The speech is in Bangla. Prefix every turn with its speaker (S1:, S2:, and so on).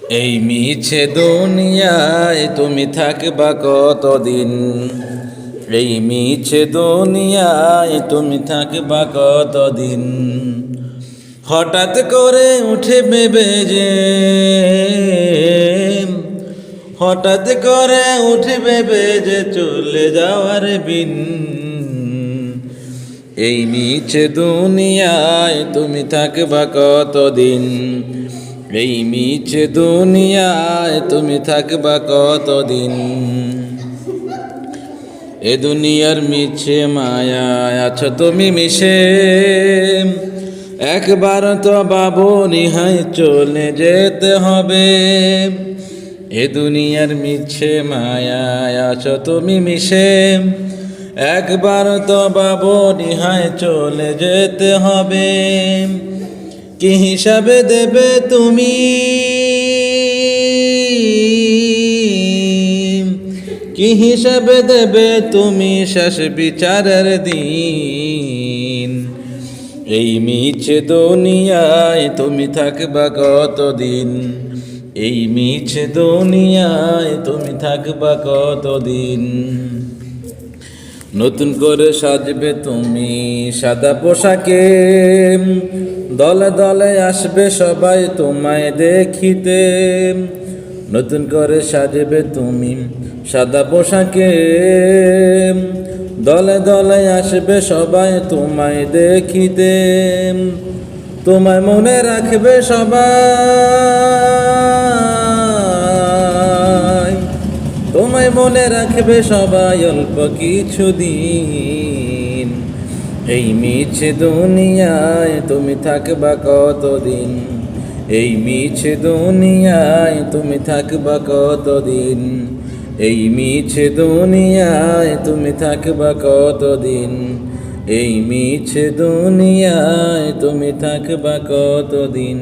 S1: এই মিছে দুনিয়ায় তুমি থাকবা কতদিন? এই মিছে দুনিয়ায় তুমি থাকবা কতদিন? হঠাৎ করে উঠে ভেবে যে, হঠাৎ করে উঠে ভেবে যে চলে যাওয়ার বিন। এই মিছে দুনিয়ায় তুমি থাকবা কতদিন? এই মিছে দুনিয়ায় তুমি থাকবা কতদিন? এ দুনিয়ার মিছে মায়ায় আছো তুমি মিশে, একবার তো বাবু নিহাই চলে যেতে হবে। এ দুনিয়ার মিছে মায়ায় আছো তুমি মিশে, একবার তো বাবু নিহাই চলে যেতে হবে। কি হিসাবে দেবে তুমি? কি হিসাবে দেবে তুমি শেষ বিচারের দিন? এই মিছে দুনিয়ায় তুমি থাকবা কতদিন? এই মিছে দুনিয়ায় তুমি থাকবা কতদিন? নতুন করে সাজবে তুমি সাদা পোশাকে, দলে দলে আসবে সবাই তোমায় দেখিতে। নতুন করে সাজবে তুমি সাদা পোশাকে, দলে দলে আসবে সবাই তোমায় দেখিতে। তোমায় মনে রাখবে সবাই, তোমায় মনে রাখবে সবাই অল্প কিছুদিন। এই মিছে দুনিয়ায় তুমি থাকবা কতদিন? এই মিছে দুনিয়ায় তুমি থাকবা কতদিন? এই মিছে দুনিয়ায় তুমি থাকবা কতদিন? এই মিছে দুনিয়ায় তুমি থাকবা কতদিন?